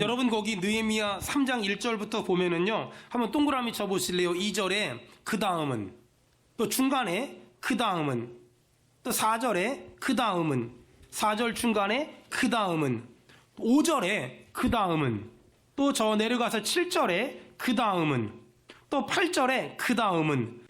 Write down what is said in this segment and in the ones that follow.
여러분 거기 느헤미야 3장 1절부터 보면은요. 한번 동그라미 쳐보실래요? 2절에 그 다음은, 또 중간에 그 다음은, 또 4절에 그 다음은, 4절 중간에 그 다음은, 5절에 그 다음은, 또 저 내려가서 7절에 그 다음은, 또 8절에 그 다음은.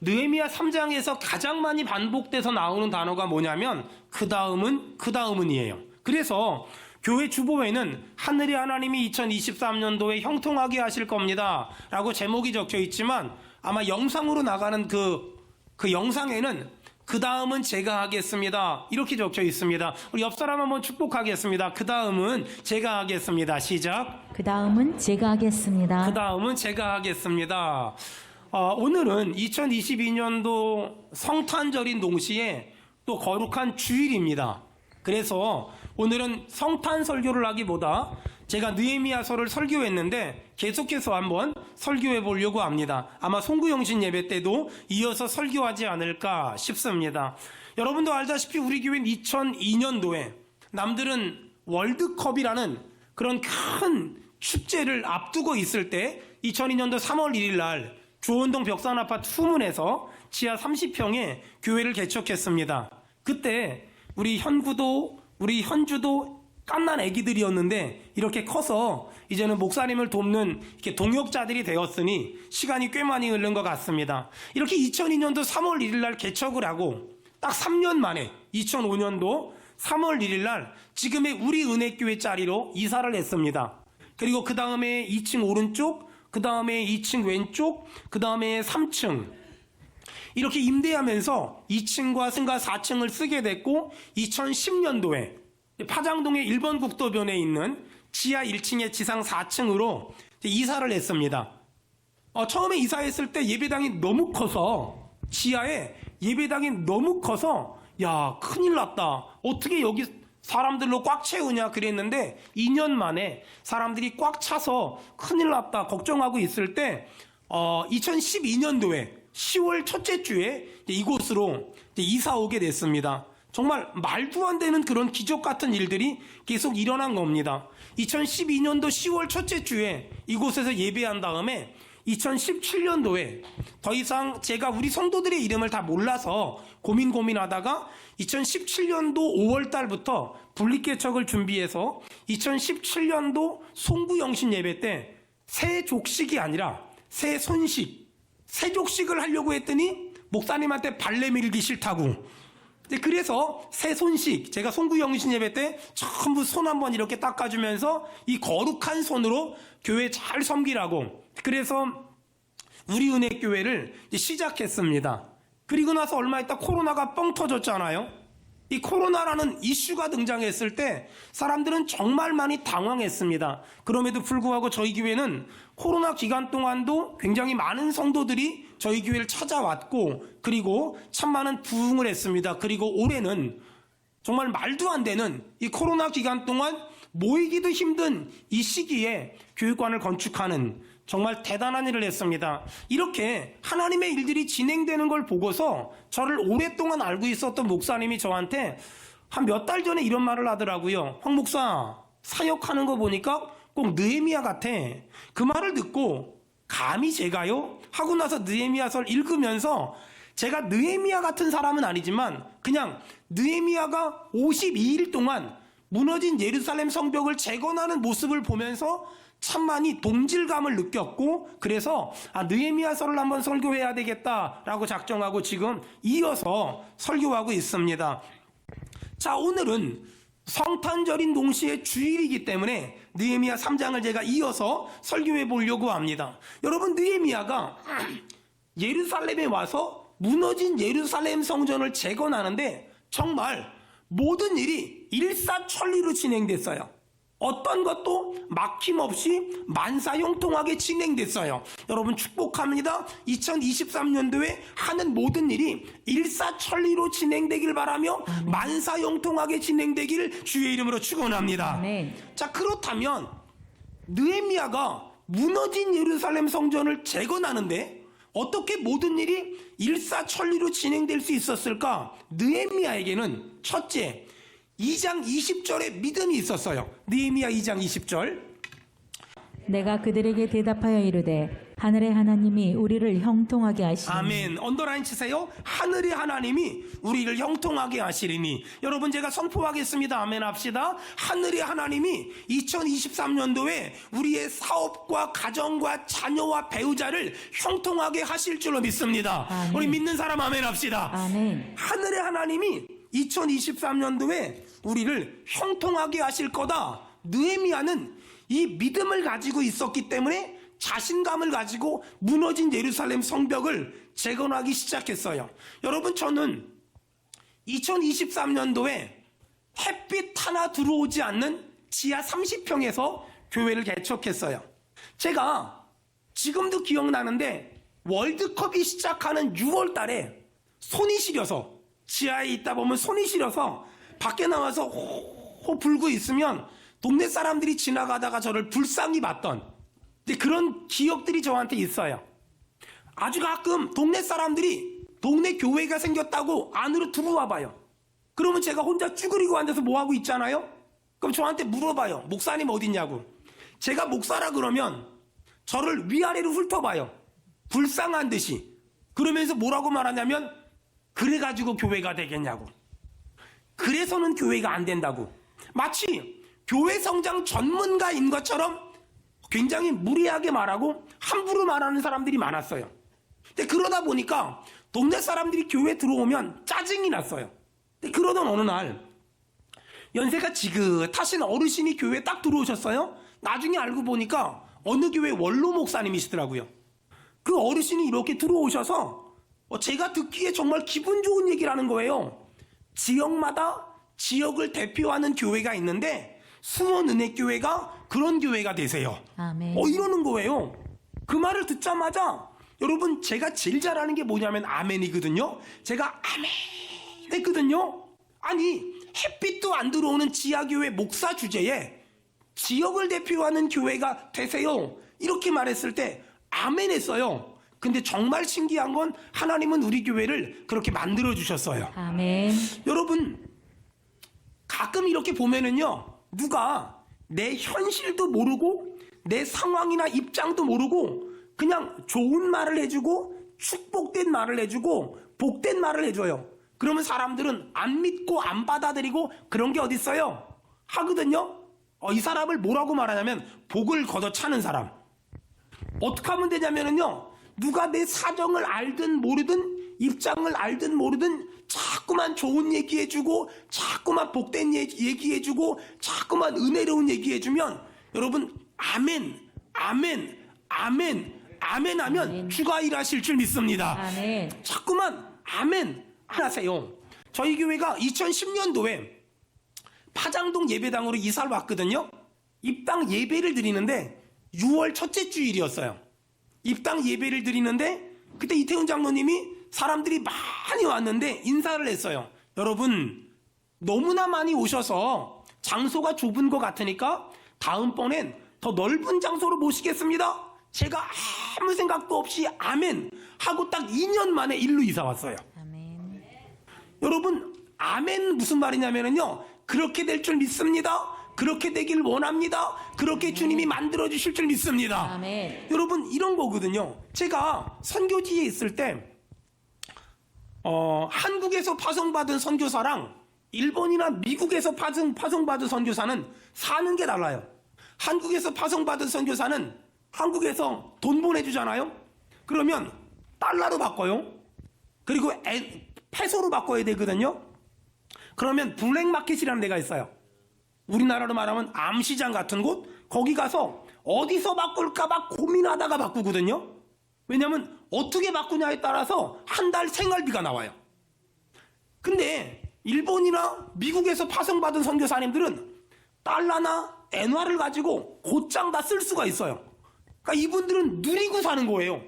느헤미야 3장에서 가장 많이 반복돼서 나오는 단어가 뭐냐면 그 다음은, 그 다음은이에요. 그래서 교회 주보에는 하늘의 하나님이 2023년도에 형통하게 하실 겁니다 라고 제목이 적혀 있지만, 아마 영상으로 나가는 그 영상에는 그 다음은 제가 하겠습니다 이렇게 적혀 있습니다. 우리 옆 사람 한번 축복하겠습니다. 그 다음은 제가 하겠습니다. 시작. 그 다음은 제가 하겠습니다. 그 다음은 제가 하겠습니다. 오늘은 2022년도 성탄절인 동시에 또 거룩한 주일입니다. 그래서 오늘은 성탄 설교를 하기보다 제가 느헤미야서를 설교했는데 계속해서 한번 설교해 보려고 합니다. 아마 송구영신 예배 때도 이어서 설교하지 않을까 싶습니다. 여러분도 알다시피 우리 교회는 2002년도에 남들은 월드컵이라는 그런 큰 축제를 앞두고 있을 때 2002년도 3월 1일 날 조원동 벽산아파트 후문에서 지하 30평에 교회를 개척했습니다. 그때 우리 현구도 우리 현주도 깐난 애기들이었는데 이렇게 커서 이제는 목사님을 돕는 이렇게 동역자들이 되었으니 시간이 꽤 많이 흐른 것 같습니다. 이렇게 2002년도 3월 1일 날 개척을 하고 딱 3년 만에 2005년도 3월 1일 날 지금의 우리 은혜교회 자리로 이사를 했습니다. 그리고 그 다음에 2층 오른쪽, 그 다음에 2층 왼쪽, 그 다음에 3층 이렇게 임대하면서 2층과 4층을 쓰게 됐고 2010년도에 파장동의 1번 국도변에 있는 지하 1층에 지상 4층으로 이사를 했습니다. 처음에 이사했을 때 예배당이 너무 커서 지하에 예배당이 너무 커서 야 큰일 났다. 어떻게 여기 사람들로 꽉 채우냐 그랬는데 2년 만에 사람들이 꽉 차서 큰일 났다 걱정하고 있을 때 2012년도에 10월 첫째 주에 이곳으로 이사 오게 됐습니다. 정말 말도 안 되는 그런 기적 같은 일들이 계속 일어난 겁니다. 2012년도 10월 첫째 주에 이곳에서 예배한 다음에 2017년도에 더 이상 제가 우리 성도들의 이름을 다 몰라서 고민하다가 2017년도 5월 달부터 분립개척을 준비해서 2017년도 송구영신 예배 때 새족식이 아니라 새손식, 새족식을 하려고 했더니 목사님한테 발레 밀기 싫다고. 그래서 새손식, 제가 송구영신 예배 때 전부 손 한번 이렇게 닦아주면서 이 거룩한 손으로 교회 잘 섬기라고. 그래서 우리 은혜교회를 시작했습니다. 그리고 나서 얼마 있다 코로나가 뻥 터졌잖아요. 이 코로나라는 이슈가 등장했을 때 사람들은 정말 많이 당황했습니다. 그럼에도 불구하고 저희 교회는 코로나 기간 동안도 굉장히 많은 성도들이 저희 교회를 찾아왔고 그리고 참 많은 부흥을 했습니다. 그리고 올해는 정말 말도 안 되는 이 코로나 기간 동안 모이기도 힘든 이 시기에 교육관을 건축하는 정말 대단한 일을 했습니다. 이렇게 하나님의 일들이 진행되는 걸 보고서 저를 오랫동안 알고 있었던 목사님이 저한테 한 몇 달 전에 이런 말을 하더라고요. 황 목사, 사역하는 거 보니까 꼭 느헤미야 같아. 그 말을 듣고 감히 제가요? 하고 나서 느헤미야서를 읽으면서 제가 느헤미야 같은 사람은 아니지만 그냥 느헤미야가 52일 동안 무너진 예루살렘 성벽을 재건하는 모습을 보면서 참 많이 동질감을 느꼈고 그래서 느헤미야서를 한번 설교해야 되겠다라고 작정하고 지금 이어서 설교하고 있습니다. 자, 오늘은 성탄절인 동시에 주일이기 때문에 느헤미야 3장을 제가 이어서 설교해 보려고 합니다. 여러분, 느헤미야가 예루살렘에 와서 무너진 예루살렘 성전을 재건하는데 정말 모든 일이 일사천리로 진행됐어요. 어떤 것도 막힘없이 만사형통하게 진행됐어요. 여러분 축복합니다. 2023년도에 하는 모든 일이 일사천리로 진행되길 바라며 아멘. 만사형통하게 진행되길 주의 이름으로 축원합니다. 아멘. 자, 그렇다면 느헤미야가 무너진 예루살렘 성전을 재건하는데 어떻게 모든 일이 일사천리로 진행될 수 있었을까? 느헤미야에게는 첫째, 2장 20절에 믿음이 있었어요. 느헤미야 2장 20절. 내가 그들에게 대답하여 이르되 하늘의 하나님이 우리를 형통하게 하시니 아멘. 언더라인 치세요. 하늘의 하나님이 우리를 형통하게 하시리니. 여러분, 제가 선포하겠습니다. 아멘 합시다. 하늘의 하나님이 2023년도에 우리의 사업과 가정과 자녀와 배우자를 형통하게 하실 줄로 믿습니다. 아멘. 우리 믿는 사람 아멘 합시다. 아멘. 하늘의 하나님이 2023년도에 우리를 형통하게 하실 거다. 느헤미야는 이 믿음을 가지고 있었기 때문에 자신감을 가지고 무너진 예루살렘 성벽을 재건하기 시작했어요. 여러분, 저는 2023년도에 햇빛 하나 들어오지 않는 지하 30평에서 교회를 개척했어요. 제가 지금도 기억나는데 월드컵이 시작하는 6월 달에 손이 시려서, 지하에 있다 보면 손이 시려서 밖에 나와서 호 불고 있으면 동네 사람들이 지나가다가 저를 불쌍히 봤던 그런 기억들이 저한테 있어요. 아주 가끔 동네 사람들이 동네 교회가 생겼다고 안으로 들어와 봐요. 그러면 제가 혼자 쭈그리고 앉아서 뭐하고 있잖아요? 그럼 저한테 물어봐요. 목사님 어딨냐고. 제가 목사라 그러면 저를 위아래로 훑어봐요. 불쌍한 듯이. 그러면서 뭐라고 말하냐면 그래가지고 교회가 되겠냐고. 그래서는 교회가 안 된다고. 마치 교회 성장 전문가인 것처럼 굉장히 무리하게 말하고 함부로 말하는 사람들이 많았어요. 근데 그러다 보니까 동네 사람들이 교회 들어오면 짜증이 났어요. 근데 그러던 어느 날 연세가 지긋하신 어르신이 교회에 딱 들어오셨어요. 나중에 알고 보니까 어느 교회 원로 목사님이시더라고요. 그 어르신이 이렇게 들어오셔서 제가 듣기에 정말 기분 좋은 얘기를 하는 거예요. 지역마다 지역을 대표하는 교회가 있는데 수원은혜교회가 그런 교회가 되세요. 아멘. 이러는 거예요. 그 말을 듣자마자 여러분, 제가 제일 잘하는 게 뭐냐면 아멘이거든요. 제가 아멘 했거든요. 아니, 햇빛도 안 들어오는 지하교회 목사 주제에 지역을 대표하는 교회가 되세요, 이렇게 말했을 때 아멘 했어요. 근데 정말 신기한 건 하나님은 우리 교회를 그렇게 만들어 주셨어요. 아멘. 여러분, 가끔 이렇게 보면은요, 누가 내 현실도 모르고 내 상황이나 입장도 모르고 그냥 좋은 말을 해주고 축복된 말을 해주고 복된 말을 해줘요. 그러면 사람들은 안 믿고 안 받아들이고 그런 게 어딨어요? 하거든요. 이 사람을 뭐라고 말하냐면 복을 걷어차는 사람. 어떻게 하면 되냐면은요, 누가 내 사정을 알든 모르든 입장을 알든 모르든 자꾸만 좋은 얘기해주고 자꾸만 복된 얘기해주고 자꾸만 은혜로운 얘기해주면 여러분, 아멘 아멘 아멘 아멘 하면 주가 일하실 줄 믿습니다. 아멘. 자꾸만 아멘 하세요. 저희 교회가 2010년도에 파장동 예배당으로 이사를 왔거든요. 입당 예배를 드리는데 6월 첫째 주일이었어요. 입당 예배를 드리는데 그때 이태훈 장로님이 사람들이 많이 왔는데 인사를 했어요. 여러분, 너무나 많이 오셔서 장소가 좁은 것 같으니까 다음번엔 더 넓은 장소로 모시겠습니다. 제가 아무 생각도 없이 아멘 하고 딱 2년 만에 일로 이사 왔어요. 아멘. 여러분, 아멘 무슨 말이냐면요, 그렇게 될 줄 믿습니다. 그렇게 되길 원합니다. 그렇게 주님이 만들어 주실 줄 믿습니다. 아멘. 여러분, 이런 거거든요. 제가 선교지에 있을 때 한국에서 파송받은 선교사랑 일본이나 미국에서 파송받은 선교사는 사는 게 달라요. 한국에서 파송받은 선교사는 한국에서 돈 보내주잖아요. 그러면 달러로 바꿔요. 그리고 페소로 바꿔야 되거든요. 그러면 블랙마켓이라는 데가 있어요. 우리나라로 말하면 암시장 같은 곳, 거기 가서 어디서 바꿀까 막 고민하다가 바꾸거든요. 왜냐하면 어떻게 바꾸냐에 따라서 한 달 생활비가 나와요. 근데 일본이나 미국에서 파송받은 선교사님들은 달러나 엔화를 가지고 곧장 다 쓸 수가 있어요. 그러니까 이분들은 누리고 사는 거예요.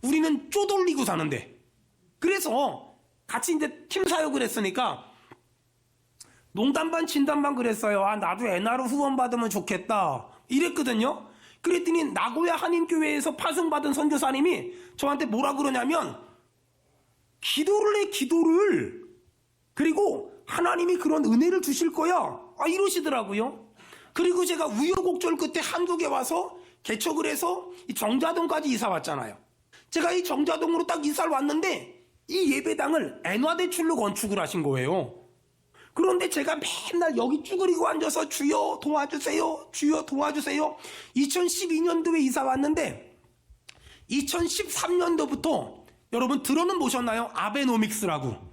우리는 쪼돌리고 사는데. 그래서 같이 이제 팀 사역을 했으니까 농담 반 진담 반 그랬어요. 나도 엔화로 후원 받으면 좋겠다 이랬거든요. 그랬더니 나고야 한인교회에서 파송받은 선교사님이 저한테 뭐라 그러냐면 기도를 해, 기도를. 그리고 하나님이 그런 은혜를 주실 거야, 이러시더라고요. 그리고 제가 우여곡절 끝에 한국에 와서 개척을 해서 이 정자동까지 이사 왔잖아요. 제가 이 정자동으로 딱 이사를 왔는데 이 예배당을 엔화대출로 건축을 하신 거예요. 그런데 제가 맨날 여기 쭈그리고 앉아서 주여 도와주세요, 주여 도와주세요. 2012년도에 이사 왔는데 2013년도부터 여러분 들어는 보셨나요? 아베노믹스라고.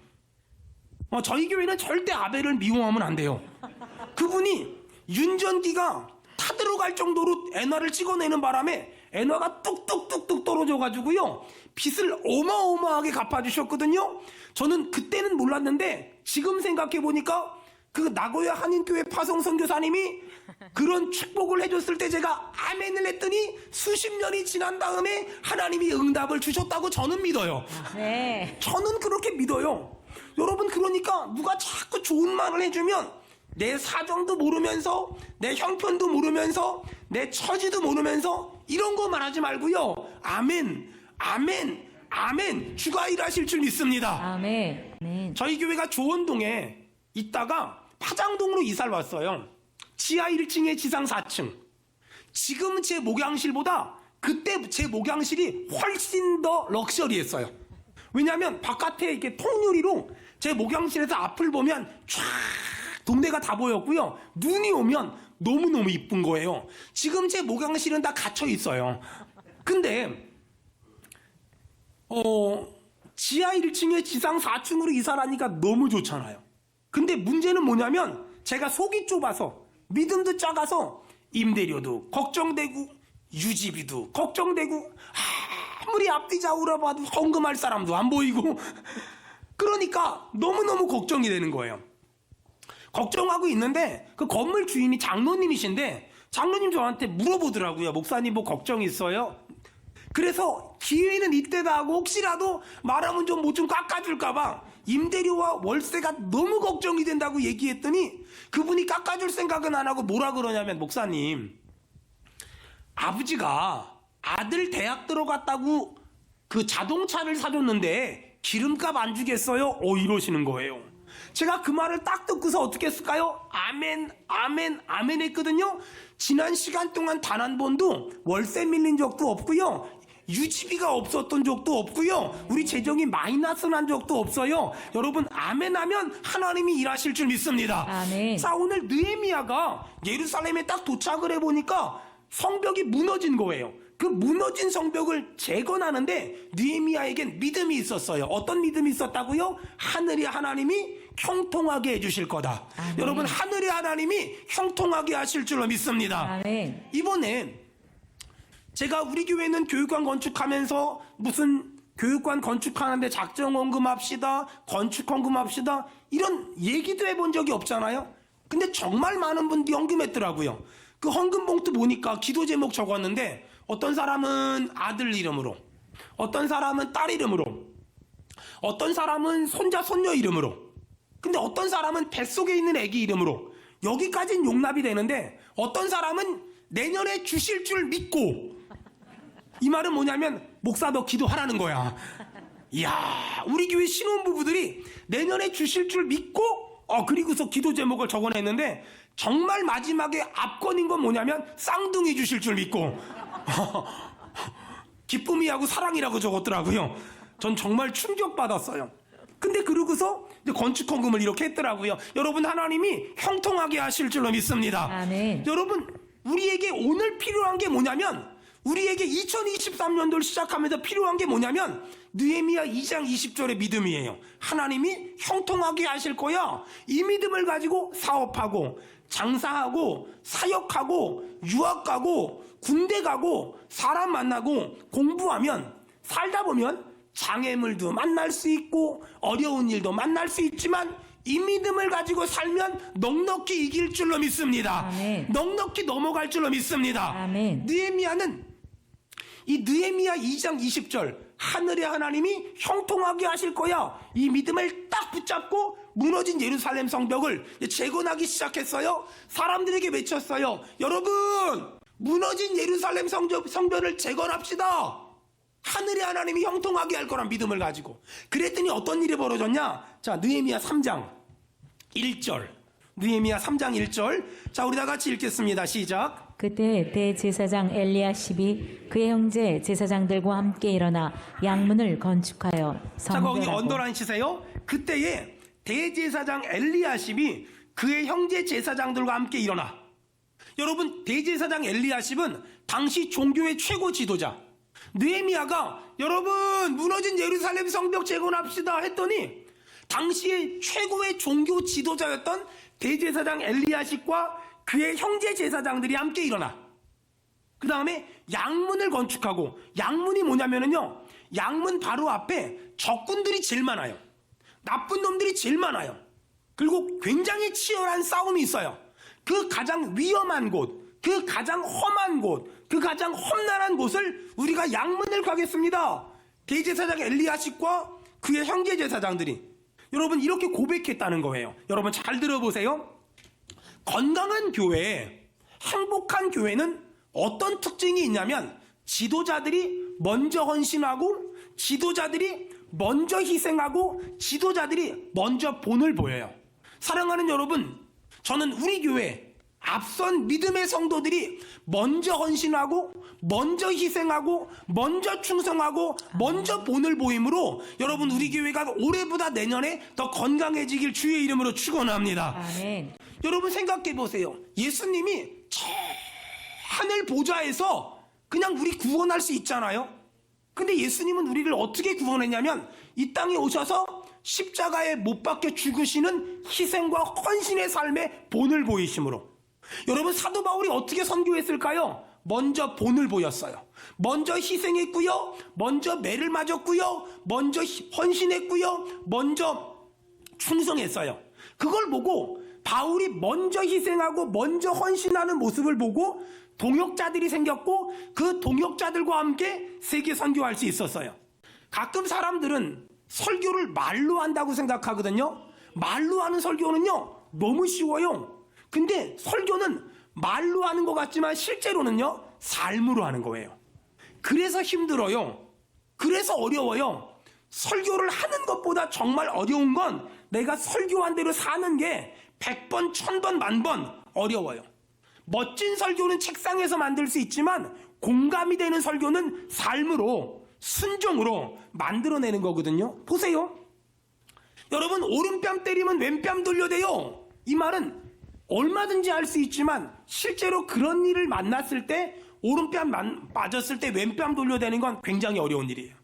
저희 교회는 절대 아베를 미워하면 안 돼요. 그분이 윤전기가 타들어갈 정도로 엔화를 찍어내는 바람에 엔화가 뚝뚝뚝뚝 떨어져가지고요, 빚을 어마어마하게 갚아주셨거든요. 저는 그때는 몰랐는데 지금 생각해보니까 그 나고야 한인교회 파송 선교사님이 그런 축복을 해줬을 때 제가 아멘을 했더니 수십 년이 지난 다음에 하나님이 응답을 주셨다고 저는 믿어요. 네. 저는 그렇게 믿어요. 여러분, 그러니까 누가 자꾸 좋은 말을 해주면 내 사정도 모르면서, 내 형편도 모르면서, 내 처지도 모르면서 이런 거 말하지 말고요, 아멘, 아멘, 아멘, 주가 일하실 줄 믿습니다. 아멘. 네. 저희 교회가 조원동에 있다가 파장동으로 이사를 왔어요. 지하 1층에 지상 4층. 지금 제 목양실보다 그때 제 목양실이 훨씬 더 럭셔리했어요. 왜냐하면 바깥에 이렇게 통유리로 제 목양실에서 앞을 보면 쫙 동네가 다 보였고요. 눈이 오면 너무너무 이쁜 거예요. 지금 제 목양실은 다 갇혀 있어요. 근데 지하 1층에 지상 4층으로 이사를 하니까 너무 좋잖아요. 근데 문제는 뭐냐면 제가 속이 좁아서, 믿음도 작아서 임대료도 걱정되고 유지비도 걱정되고 아무리 앞뒤 좌우로 봐도 헌금할 사람도 안 보이고 그러니까 너무너무 걱정이 되는 거예요. 걱정하고 있는데 그 건물 주인이 장로님이신데 장로님 저한테 물어보더라고요. 목사님 뭐 걱정 있어요? 그래서 기회는 이때다 하고 혹시라도 말하면 좀 뭐 좀 깎아줄까봐 임대료와 월세가 너무 걱정이 된다고 얘기했더니 그분이 깎아줄 생각은 안 하고 뭐라 그러냐면, 목사님, 아버지가 아들 대학 들어갔다고 그 자동차를 사줬는데 기름값 안 주겠어요? 이러시는 거예요. 제가 그 말을 딱 듣고서 어떻게 했을까요? 아멘, 아멘, 아멘 했거든요. 지난 시간 동안 단 한 번도 월세 밀린 적도 없고요. 유지비가 없었던 적도 없고요. 우리 재정이 마이너스 난 적도 없어요. 여러분, 아멘 하면 하나님이 일하실 줄 믿습니다. 아멘. 자, 오늘 느헤미야가 예루살렘에 딱 도착을 해보니까 성벽이 무너진 거예요. 그 무너진 성벽을 재건하는데 느헤미야에겐 믿음이 있었어요. 어떤 믿음이 있었다고요? 하늘의 하나님이 형통하게 해주실 거다. 아멘. 여러분, 하늘의 하나님이 형통하게 하실 줄로 믿습니다. 아멘. 이번에 제가 우리 교회는 교육관 건축하면서 무슨 교육관 건축하는데 작정 헌금합시다, 건축 헌금합시다, 이런 얘기도 해본 적이 없잖아요. 근데 정말 많은 분들이 헌금했더라고요. 그 헌금 봉투 보니까 기도 제목 적었는데 어떤 사람은 아들 이름으로, 어떤 사람은 딸 이름으로, 어떤 사람은 손자 손녀 이름으로, 근데 어떤 사람은 뱃속에 있는 아기 이름으로, 여기까지는 용납이 되는데 어떤 사람은 내년에 주실 줄 믿고, 이 말은 뭐냐면 목사 너 기도하라는 거야. 이야, 우리 교회 신혼부부들이 내년에 주실 줄 믿고 그리고서 기도 제목을 적어냈는데 정말 마지막에 압권인 건 뭐냐면 쌍둥이 주실 줄 믿고 기쁨이하고 사랑이라고 적었더라고요. 전 정말 충격받았어요. 근데 그러고서 이제 건축 헌금을 이렇게 했더라고요. 여러분, 하나님이 형통하게 하실 줄로 믿습니다. 아멘. 여러분, 우리에게 오늘 필요한 게 뭐냐면, 우리에게 2023년도를 시작하면서 필요한 게 뭐냐면 느헤미야 2장 20절의 믿음이에요. 하나님이 형통하게 하실 거야. 이 믿음을 가지고 사업하고 장사하고 사역하고 유학 가고 군대 가고 사람 만나고 공부하면, 살다 보면 장애물도 만날 수 있고 어려운 일도 만날 수 있지만 이 믿음을 가지고 살면 넉넉히 이길 줄로 믿습니다. 아멘. 넉넉히 넘어갈 줄로 믿습니다. 아멘. 느헤미야는 이 느헤미야 2장 20절, 하늘의 하나님이 형통하게 하실 거야, 이 믿음을 딱 붙잡고 무너진 예루살렘 성벽을 재건하기 시작했어요. 사람들에게 외쳤어요. 여러분, 무너진 예루살렘 성벽을 재건합시다. 하늘의 하나님이 형통하게 할 거란 믿음을 가지고. 그랬더니 어떤 일이 벌어졌냐? 자, 느헤미야 3장 1절. 느헤미야 3장 1절. 자, 우리 다 같이 읽겠습니다. 시작. 그때 대제사장 엘리야십이 그의 형제 제사장들과 함께 일어나 양문을 건축하여 자, 거기 성별하고 언더라인 치세요. 그때에 대제사장 엘리야십이 그의 형제 제사장들과 함께 일어나. 여러분, 대제사장 엘리야십은 당시 종교의 최고 지도자. 느헤미야가 여러분 무너진 예루살렘 성벽 재건합시다 했더니 당시의 최고의 종교 지도자였던 대제사장 엘리야십과 그의 형제 제사장들이 함께 일어나. 그 다음에 양문을 건축하고, 양문이 뭐냐면은요, 양문 바로 앞에 적군들이 제일 많아요. 나쁜 놈들이 제일 많아요. 그리고 굉장히 치열한 싸움이 있어요. 그 가장 위험한 곳, 그 가장 험한 곳, 그 가장 험난한 곳을 우리가 양문을 가겠습니다. 대제사장 엘리야십과 그의 형제 제사장들이 여러분 이렇게 고백했다는 거예요. 여러분 잘 들어보세요. 건강한 교회, 행복한 교회는 어떤 특징이 있냐면 지도자들이 먼저 헌신하고, 지도자들이 먼저 희생하고, 지도자들이 먼저 본을 보여요. 사랑하는 여러분, 저는 우리 교회 앞선 믿음의 성도들이 먼저 헌신하고, 먼저 희생하고, 먼저 충성하고, 먼저 본을 보임으로 여러분 우리 교회가 올해보다 내년에 더 건강해지길 주의 이름으로 축원합니다. 아멘. 여러분 생각해 보세요. 예수님이 저 하늘 보좌에서 그냥 우리 구원할 수 있잖아요. 근데 예수님은 우리를 어떻게 구원했냐면 이 땅에 오셔서 십자가에 못 박혀 죽으시는 희생과 헌신의 삶의 본을 보이심으로. 여러분 사도 바울이 어떻게 선교했을까요? 먼저 본을 보였어요. 먼저 희생했고요, 먼저 매를 맞았고요, 먼저 헌신했고요, 먼저 충성했어요. 그걸 보고 바울이 먼저 희생하고 먼저 헌신하는 모습을 보고 동역자들이 생겼고, 그 동역자들과 함께 세계 선교할 수 있었어요. 가끔 사람들은 설교를 말로 한다고 생각하거든요. 말로 하는 설교는요 너무 쉬워요. 근데 설교는 말로 하는 것 같지만 실제로는요 삶으로 하는 거예요. 그래서 힘들어요. 그래서 어려워요. 설교를 하는 것보다 정말 어려운 건 내가 설교한 대로 사는 게 100번, 1000번, 10,000번 어려워요. 멋진 설교는 책상에서 만들 수 있지만 공감이 되는 설교는 삶으로, 순종으로 만들어내는 거거든요. 보세요. 여러분 오른뺨 때리면 왼뺨 돌려대요. 이 말은 얼마든지 할 수 있지만 실제로 그런 일을 만났을 때 오른뺨 맞았을 때 왼뺨 돌려대는 건 굉장히 어려운 일이에요.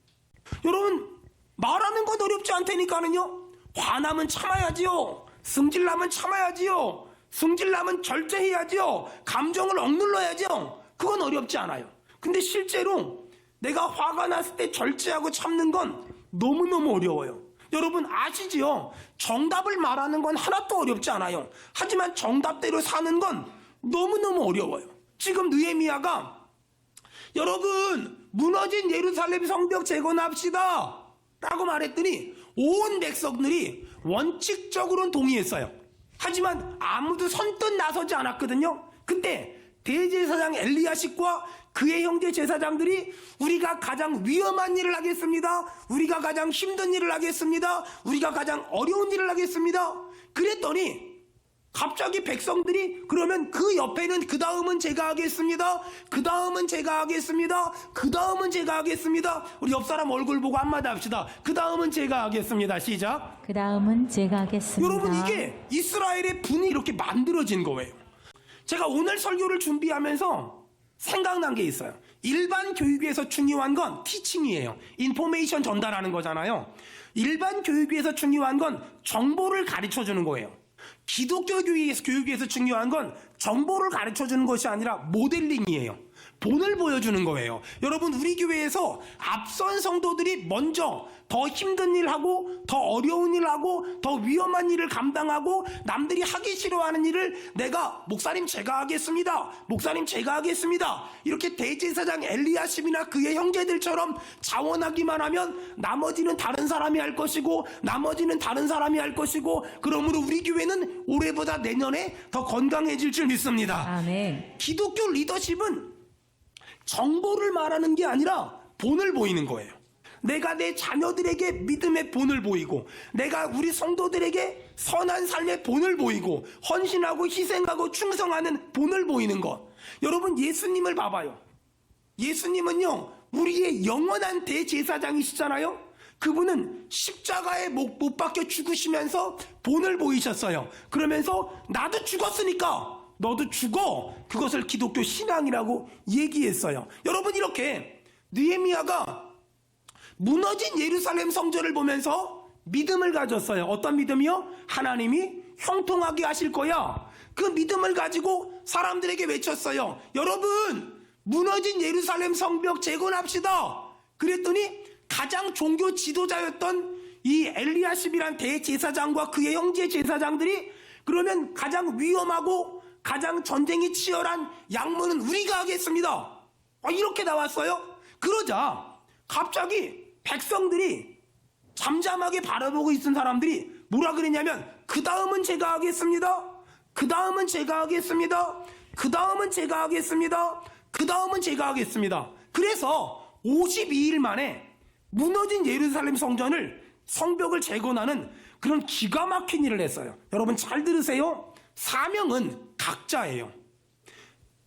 여러분 말하는 건 어렵지 않다니까는요. 화나면 참아야지요. 승질나면 참아야지요. 승질나면 절제해야지요. 감정을 억눌러야죠. 그건 어렵지 않아요. 근데 실제로 내가 화가 났을 때 절제하고 참는 건 너무너무 어려워요. 여러분 아시지요? 정답을 말하는 건 하나도 어렵지 않아요. 하지만 정답대로 사는 건 너무너무 어려워요. 지금 느헤미야가 여러분 무너진 예루살렘 성벽 재건합시다 라고 말했더니 온 백성들이 원칙적으로는 동의했어요. 하지만 아무도 선뜻 나서지 않았거든요. 그때 대제사장 엘리야십과 그의 형제 제사장들이 우리가 가장 위험한 일을 하겠습니다. 우리가 가장 힘든 일을 하겠습니다. 우리가 가장 어려운 일을 하겠습니다. 그랬더니 갑자기 백성들이 그러면 그 옆에는 그 다음은 제가 하겠습니다. 그 다음은 제가 하겠습니다. 그 다음은 제가 하겠습니다. 우리 옆 사람 얼굴 보고 한마디 합시다. 그 다음은 제가 하겠습니다. 시작. 그 다음은 제가 하겠습니다. 여러분 이게 이스라엘의 분이 이렇게 만들어진 거예요. 제가 오늘 설교를 준비하면서 생각난 게 있어요. 일반 교육에서 중요한 건 티칭이에요. 인포메이션 전달하는 거잖아요. 일반 교육에서 중요한 건 정보를 가르쳐 주는 거예요. 기독교 교육에서 중요한 건 정보를 가르쳐 주는 것이 아니라 모델링이에요. 본을 보여주는 거예요. 여러분 우리 교회에서 앞선 성도들이 먼저 더 힘든 일 하고, 더 어려운 일 하고, 더 위험한 일을 감당하고, 남들이 하기 싫어하는 일을 내가 목사님 제가 하겠습니다. 목사님 제가 하겠습니다. 이렇게 대제사장 엘리야십이나 그의 형제들처럼 자원하기만 하면 나머지는 다른 사람이 할 것이고, 나머지는 다른 사람이 할 것이고, 그러므로 우리 교회는 올해보다 내년에 더 건강해질 줄 믿습니다. 아멘. 기독교 리더십은 정보를 말하는 게 아니라 본을 보이는 거예요. 내가 내 자녀들에게 믿음의 본을 보이고, 내가 우리 성도들에게 선한 삶의 본을 보이고, 헌신하고 희생하고 충성하는 본을 보이는 것. 여러분, 예수님을 봐봐요. 예수님은요, 우리의 영원한 대제사장이시잖아요. 그분은 십자가에 못 박혀 죽으시면서 본을 보이셨어요. 그러면서 나도 죽었으니까 너도 죽어. 그것을 기독교 신앙이라고 얘기했어요. 여러분, 이렇게 느헤미야가 무너진 예루살렘 성전을 보면서 믿음을 가졌어요. 어떤 믿음이요? 하나님이 형통하게 하실 거야. 그 믿음을 가지고 사람들에게 외쳤어요. 여러분, 무너진 예루살렘 성벽 재건합시다. 그랬더니 가장 종교 지도자였던 이 엘리야십이란 대제사장과 그의 형제 제사장들이 그러면 가장 위험하고 가장 전쟁이 치열한 양문은 우리가 하겠습니다. 이렇게 나왔어요. 그러자 갑자기 백성들이 잠잠하게 바라보고 있은 사람들이 뭐라 그랬냐면, 그 다음은 제가 하겠습니다. 그 다음은 제가 하겠습니다. 그 다음은 제가 하겠습니다. 그 다음은 제가 하겠습니다. 그래서 52일 만에 무너진 예루살렘 성벽을 재건하는 그런 기가 막힌 일을 했어요. 여러분 잘 들으세요. 사명은 각자예요.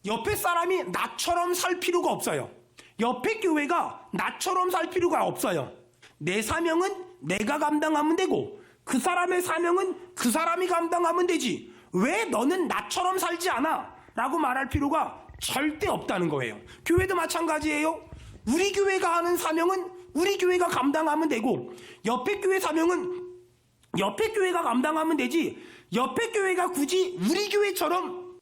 옆에 사람이 나처럼 살 필요가 없어요. 옆에 교회가 나처럼 살 필요가 없어요. 내 사명은 내가 감당하면 되고, 그 사람의 사명은 그 사람이 감당하면 되지, 왜 너는 나처럼 살지 않아? 라고 말할 필요가 절대 없다는 거예요. 교회도 마찬가지예요. 우리 교회가 하는 사명은 우리 교회가 감당하면 되고, 옆에 교회 사명은 옆에 교회가 감당하면 되지, 옆에 교회가 굳이 우리 교회처럼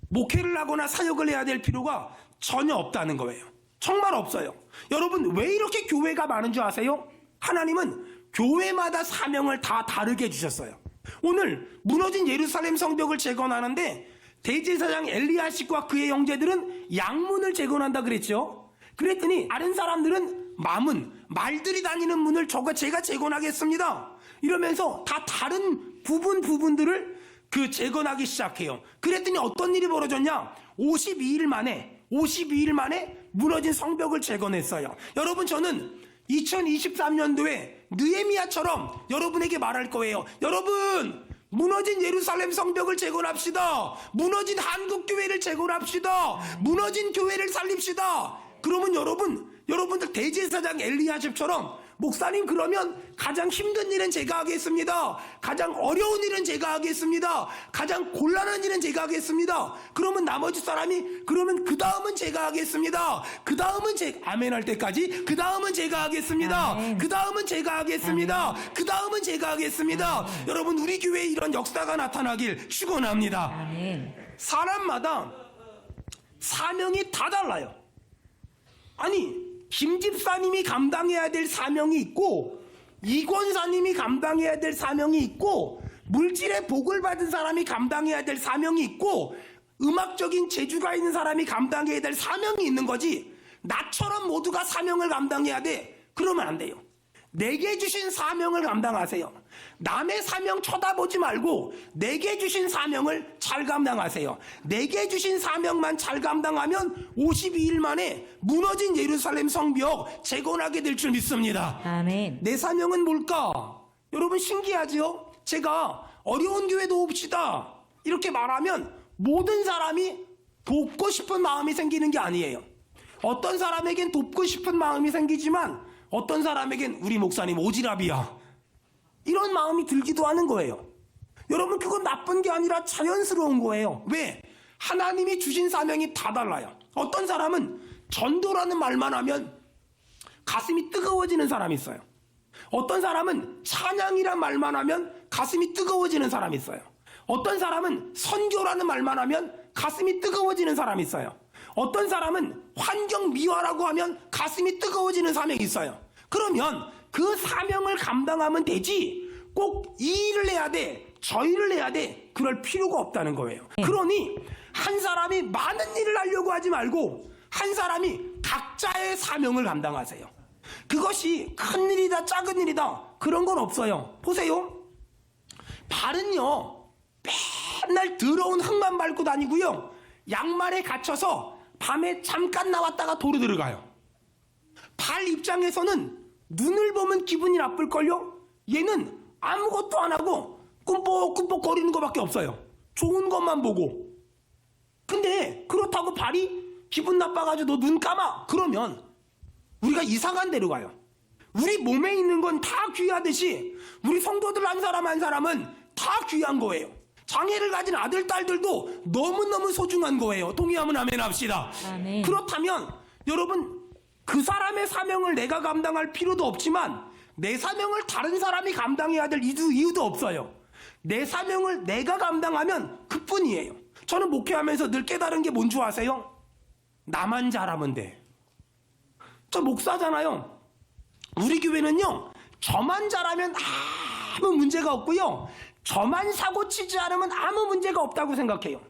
목회를 하거나 사역을 해야 될 필요가 전혀 없다는 거예요. 정말 없어요. 여러분, 왜 이렇게 교회가 많은 줄 아세요? 하나님은 교회마다 사명을 다 다르게 해주셨어요. 오늘 무너진 예루살렘 성벽을 재건하는데 대제사장 엘리야십과 그의 형제들은 양문을 재건한다 그랬죠. 그랬더니 다른 사람들은 말들이 다니는 문을 제가 재건하겠습니다 이러면서 다 다른 부분들을 재건하기 시작해요. 그랬더니 어떤 일이 벌어졌냐? 52일 만에 무너진 성벽을 재건했어요. 여러분, 저는 2023년도에 느헤미야처럼 여러분에게 말할 거예요. 여러분, 무너진 예루살렘 성벽을 재건합시다. 무너진 한국교회를 재건합시다. 무너진 교회를 살립시다. 그러면 여러분들 대제사장 엘리야십처럼, 목사님 그러면 가장 힘든 일은 제가 하겠습니다. 가장 어려운 일은 제가 하겠습니다. 가장 곤란한 일은 제가 하겠습니다. 그러면 나머지 사람이 그러면 그 다음은 제가 하겠습니다. 그 다음은 아멘 할 때까지 그 다음은 제가 하겠습니다. 아멘. 그 다음은 제가 하겠습니다. 아멘. 그 다음은 제가 하겠습니다. 아멘. 여러분, 우리 교회에 이런 역사가 나타나길 축원합니다. 아멘. 사람마다 사명이 다 달라요. 아니, 김 집사님이 감당해야 될 사명이 있고, 이 권사님이 감당해야 될 사명이 있고, 물질의 복을 받은 사람이 감당해야 될 사명이 있고, 음악적인 재주가 있는 사람이 감당해야 될 사명이 있는 거지, 나처럼 모두가 사명을 감당해야 돼. 그러면 안 돼요. 내게 주신 사명을 감당하세요. 남의 사명 쳐다보지 말고 내게 주신 사명을 잘 감당하세요. 내게 주신 사명만 잘 감당하면 52일 만에 무너진 예루살렘 성벽 재건하게 될 줄 믿습니다. 아멘. 내 사명은 뭘까? 여러분, 신기하죠? 제가 어려운 교회 도웁시다 이렇게 말하면 모든 사람이 돕고 싶은 마음이 생기는 게 아니에요. 어떤 사람에겐 돕고 싶은 마음이 생기지만 어떤 사람에겐 우리 목사님 오지랖이야 이런 마음이 들기도 하는 거예요. 여러분, 그건 나쁜 게 아니라 자연스러운 거예요. 왜? 하나님이 주신 사명이 다 달라요. 어떤 사람은 전도라는 말만 하면 가슴이 뜨거워지는 사람이 있어요. 어떤 사람은 찬양이란 말만 하면 가슴이 뜨거워지는 사람이 있어요. 어떤 사람은 선교라는 말만 하면 가슴이 뜨거워지는 사람이 있어요. 어떤 사람은 환경 미화라고 하면 가슴이 뜨거워지는 사명이 있어요. 그러면 그 사명을 감당하면 되지, 꼭 이 일을 해야 돼, 저 일을 해야 돼, 그럴 필요가 없다는 거예요. 그러니 한 사람이 많은 일을 하려고 하지 말고 한 사람이 각자의 사명을 감당하세요. 그것이 큰 일이다 작은 일이다 그런 건 없어요. 보세요, 발은요 맨날 더러운 흙만 밟고 다니고요, 양말에 갇혀서 밤에 잠깐 나왔다가 도로 들어가요. 발 입장에서는 눈을 보면 기분이 나쁠걸요? 얘는 아무것도 안 하고 꿈뻑꿈뻑 거리는 것밖에 없어요. 좋은 것만 보고. 근데 그렇다고 발이 기분 나빠가지고 너 눈 감아. 그러면 우리가 이상한 데로 가요. 우리 몸에 있는 건 다 귀하듯이 우리 성도들 한 사람 한 사람은 다 귀한 거예요. 장애를 가진 아들, 딸들도 너무너무 소중한 거예요. 동의하면 아멘 합시다. 아멘. 그렇다면 여러분, 그 사람의 사명을 내가 감당할 필요도 없지만 내 사명을 다른 사람이 감당해야 될 이유도 없어요. 내 사명을 내가 감당하면 그뿐이에요. 저는 목회하면서 늘 깨달은 게 뭔 줄 아세요? 나만 잘하면 돼. 저 목사잖아요. 우리 교회는요, 저만 잘하면 아무 문제가 없고요, 저만 사고 치지 않으면 아무 문제가 없다고 생각해요.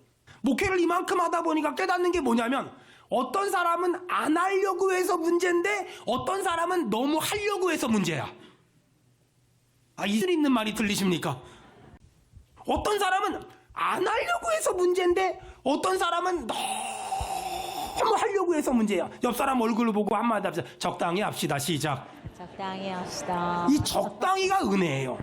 목회를 이만큼 하다 보니까 깨닫는 게 뭐냐면, 어떤 사람은 안 하려고 해서 문제인데 어떤 사람은 너무 하려고 해서 문제야. 이슬 있는 말이 들리십니까? 어떤 사람은 안 하려고 해서 문제인데 어떤 사람은 너무 하려고 해서 문제야. 옆 사람 얼굴을 보고 한마디 합시다. 적당히 합시다. 시작. 적당히 합시다. 이 적당히가 은혜예요.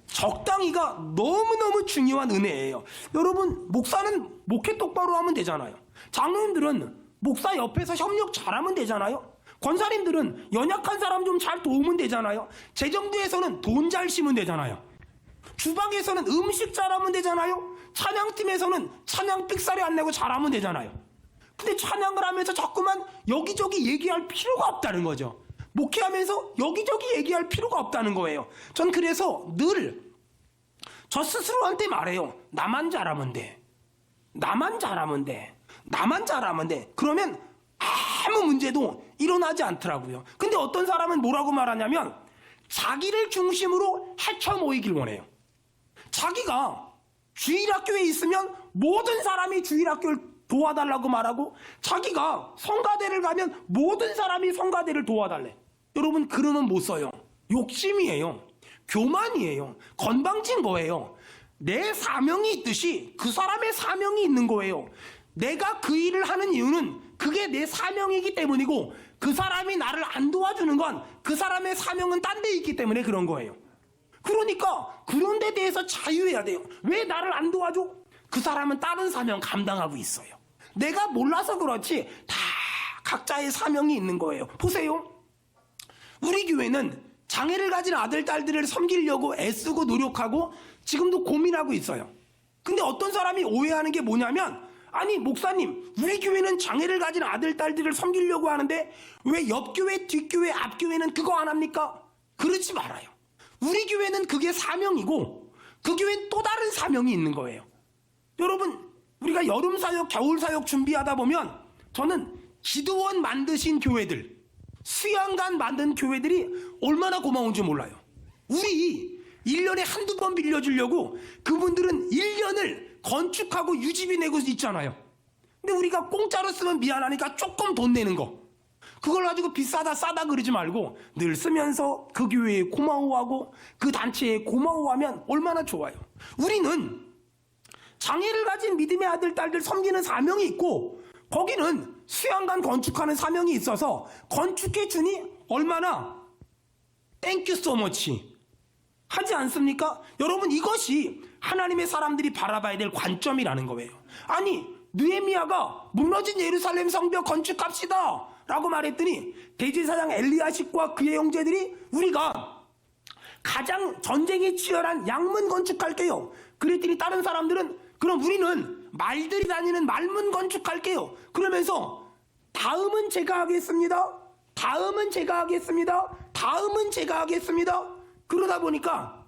적당히가 너무너무 중요한 은혜예요. 여러분, 목사는 목회 똑바로 하면 되잖아요. 장로님들은 목사 옆에서 협력 잘하면 되잖아요. 권사님들은 연약한 사람 좀 잘 도우면 되잖아요. 재정부에서는 돈 잘 쓰면 되잖아요. 주방에서는 음식 잘하면 되잖아요. 찬양팀에서는 찬양 삑사리 안 내고 잘하면 되잖아요. 근데 찬양을 하면서 자꾸만 여기저기 얘기할 필요가 없다는 거죠. 목회하면서 여기저기 얘기할 필요가 없다는 거예요. 전 그래서 늘 저 스스로한테 말해요. 나만 잘하면 돼. 나만 잘하면 돼. 나만 잘하면 돼. 그러면 아무 문제도 일어나지 않더라고요. 근데 어떤 사람은 뭐라고 말하냐면 자기를 중심으로 헤쳐 모이길 원해요. 자기가 주일학교에 있으면 모든 사람이 주일학교를 도와달라고 말하고, 자기가 성가대를 가면 모든 사람이 성가대를 도와달래. 여러분, 그러면 못 써요. 욕심이에요. 교만이에요. 건방진 거예요. 내 사명이 있듯이 그 사람의 사명이 있는 거예요. 내가 그 일을 하는 이유는 그게 내 사명이기 때문이고, 그 사람이 나를 안 도와주는 건 그 사람의 사명은 딴 데 있기 때문에 그런 거예요. 그러니까 그런 데 대해서 자유해야 돼요. 왜 나를 안 도와줘? 그 사람은 다른 사명 감당하고 있어요. 내가 몰라서 그렇지 다 각자의 사명이 있는 거예요. 보세요. 우리 교회는 장애를 가진 아들, 딸들을 섬기려고 애쓰고 노력하고 지금도 고민하고 있어요. 근데 어떤 사람이 오해하는 게 뭐냐면, 아니 목사님, 우리 교회는 장애를 가진 아들, 딸들을 섬기려고 하는데 왜 옆교회, 뒷교회, 앞교회는 그거 안 합니까? 그러지 말아요. 우리 교회는 그게 사명이고 그 교회는 또 다른 사명이 있는 거예요. 여러분, 우리가 여름 사역, 겨울 사역 준비하다 보면 저는 기도원 만드신 교회들, 수양관 만든 교회들이 얼마나 고마운지 몰라요. 우리 1년에 한두 번 빌려주려고 그분들은 1년을 건축하고 유지비 내고 있잖아요. 근데 우리가 공짜로 쓰면 미안하니까 조금 돈 내는 거, 그걸 가지고 비싸다 싸다 그러지 말고 늘 쓰면서 그 교회에 고마워하고 그 단체에 고마워하면 얼마나 좋아요. 우리는 장애를 가진 믿음의 아들, 딸들 섬기는 사명이 있고, 거기는 수양관 건축하는 사명이 있어서 건축해 주니 얼마나 땡큐 소머치 하지 않습니까? 여러분, 이것이 하나님의 사람들이 바라봐야 될 관점이라는 거예요. 아니, 느헤미야가 무너진 예루살렘 성벽 건축합시다 라고 말했더니 대제사장 엘리야십과 그의 형제들이 우리가 가장 전쟁이 치열한 양문 건축할게요. 그랬더니 다른 사람들은 그럼 우리는 말들이 다니는 말문 건축할게요. 그러면서 다음은 제가 하겠습니다. 다음은 제가 하겠습니다. 다음은 제가 하겠습니다. 그러다 보니까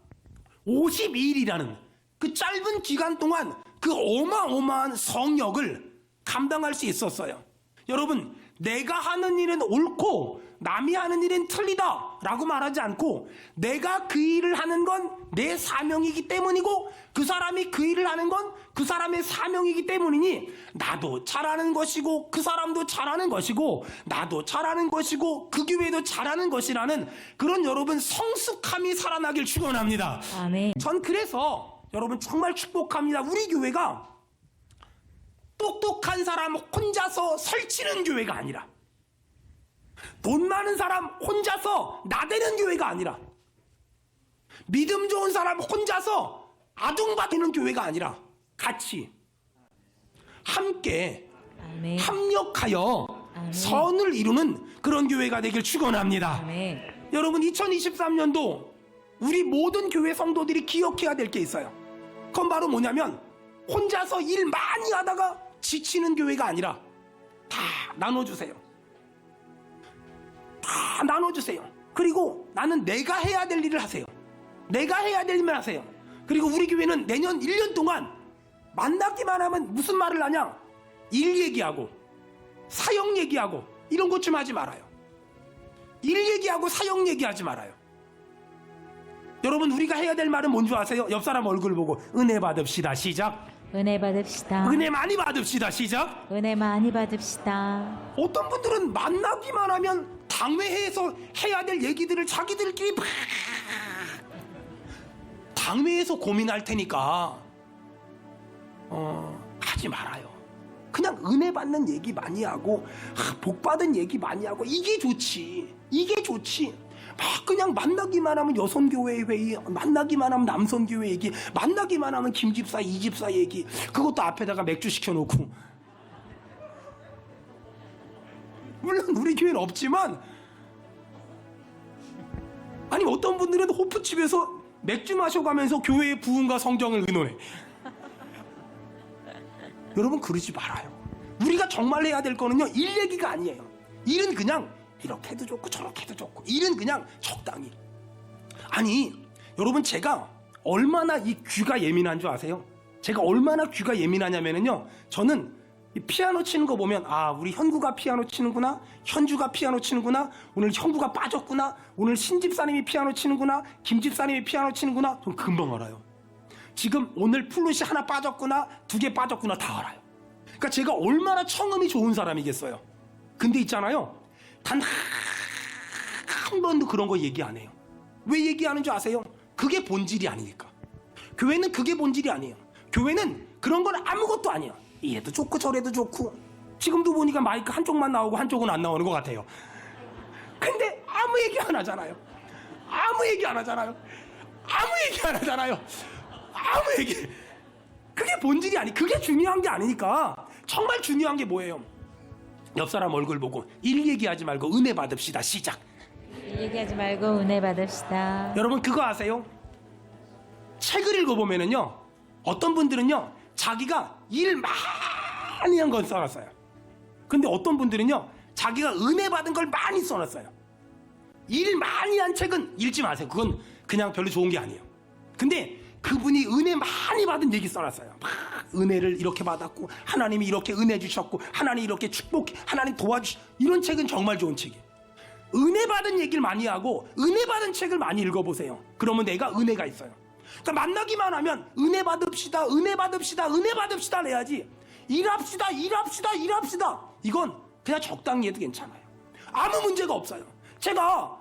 52일이라는 그 짧은 기간 동안 그 어마어마한 성역을 감당할 수 있었어요. 여러분, 내가 하는 일은 옳고 남이 하는 일은 틀리다 라고 말하지 않고, 내가 그 일을 하는 건 내 사명이기 때문이고 그 사람이 그 일을 하는 건 그 사람의 사명이기 때문이니 나도 잘하는 것이고 그 사람도 잘하는 것이고 나도 잘하는 것이고 그 교회도 잘하는 것이라는 그런 여러분 성숙함이 살아나길 축원합니다. 아멘. 전 그래서 여러분 정말 축복합니다. 우리 교회가 똑똑한 사람 혼자서 설치는 교회가 아니라 돈 많은 사람 혼자서 나대는 교회가 아니라, 믿음 좋은 사람 혼자서 아둥바둥는 교회가 아니라 같이 함께 아멘. 합력하여 아멘. 선을 이루는 그런 교회가 되길 축원합니다. 아멘. 여러분 2023년도 우리 모든 교회 성도들이 기억해야 될 게 있어요. 그건 바로 뭐냐면 혼자서 일 많이 하다가 지치는 교회가 아니라 다 나눠주세요. 다 나눠주세요. 그리고 나는 내가 해야 될 일을 하세요. 내가 해야 될 일만 하세요. 그리고 우리 교회는 내년 1년 동안 만나기만 하면 무슨 말을 하냐? 일 얘기하고 사역 얘기하고 이런 것 좀 하지 말아요. 일 얘기하고 사역 얘기하지 말아요. 여러분 우리가 해야 될 말은 뭔지 아세요? 옆 사람 얼굴 보고 은혜 받읍시다. 시작. 은혜 받읍시다. 은혜 많이 받읍시다. 시작. 은혜 많이 받읍시다. 어떤 분들은 만나기만 하면 당회에서 해야 될 얘기들을 자기들끼리 막 당회에서 고민할 테니까 하지 말아요. 그냥 은혜 받는 얘기 많이 하고 복 받은 얘기 많이 하고 이게 좋지. 이게 좋지. 막 그냥 만나기만 하면 여성교회 회의, 만나기만 하면 남성교회 얘기, 만나기만 하면 김집사 이집사 얘기, 그것도 앞에다가 맥주 시켜놓고. 물론 우리 교회는 없지만, 아니 어떤 분들은 호프집에서 맥주 마셔가면서 교회의 부흥과 성정을 의논해. 여러분 그러지 말아요. 우리가 정말 해야 될 거는요, 일 얘기가 아니에요. 일은 그냥 이렇게 해도 좋고 저렇게 해도 좋고, 일은 그냥 적당히. 아니 여러분 제가 얼마나 이 귀가 예민한 줄 아세요? 제가 얼마나 귀가 예민하냐면요, 저는 이 피아노 치는 거 보면 우리 현구가 피아노 치는구나, 현주가 피아노 치는구나, 오늘 현구가 빠졌구나, 오늘 신집사님이 피아노 치는구나, 김집사님이 피아노 치는구나, 전 금방 알아요. 지금 오늘 플룻이 하나 빠졌구나, 2개 빠졌구나, 다 알아요. 그러니까 제가 얼마나 청음이 좋은 사람이겠어요. 근데 있잖아요, 단 한 번도 그런 거 얘기 안 해요. 왜 얘기하는 줄 아세요? 그게 본질이 아니니까. 교회는 그게 본질이 아니에요. 교회는 그런 건 아무것도 아니에요. 이래도 좋고 저래도 좋고. 지금도 보니까 마이크 한쪽만 나오고 한쪽은 안 나오는 것 같아요. 근데 아무 얘기 안 하잖아요. 아무 얘기 안 하잖아요. 아무 얘기 안 하잖아요. 아무 얘기. 그게 본질이 아니, 그게 중요한 게 아니니까. 정말 중요한 게 뭐예요? 옆 사람 얼굴 보고 일 얘기하지 말고 은혜 받읍시다. 시작. 일 얘기하지 말고 은혜 받읍시다. 여러분 그거 아세요? 책을 읽어보면은요, 어떤 분들은요 자기가 일 많이 한 건 써놨어요. 근데 어떤 분들은요 자기가 은혜 받은 걸 많이 써놨어요. 일 많이 한 책은 읽지 마세요. 그건 그냥 별로 좋은 게 아니에요. 근데 그분이 은혜 많이 받은 얘기 써놨어요. 막 은혜를 이렇게 받았고, 하나님이 이렇게 은혜 주셨고, 하나님 이렇게 축복, 하나님 도와주시, 이런 책은 정말 좋은 책이에요. 은혜 받은 얘기를 많이 하고 은혜 받은 책을 많이 읽어보세요. 그러면 내가 은혜가 있어요. 그러니까 만나기만 하면 은혜 받읍시다, 은혜 받읍시다, 은혜 받읍시다 해야지. 일합시다, 일합시다, 일합시다. 이건 그냥 적당히 해도 괜찮아요. 아무 문제가 없어요. 제가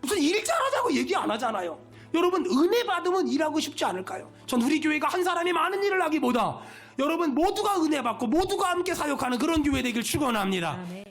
무슨 일 잘하자고 얘기 안 하잖아요. 여러분 은혜 받으면 일하고 싶지 않을까요? 전 우리 교회가 한 사람이 많은 일을 하기보다 여러분 모두가 은혜 받고 모두가 함께 사역하는 그런 교회 되길 축원합니다. 아멘.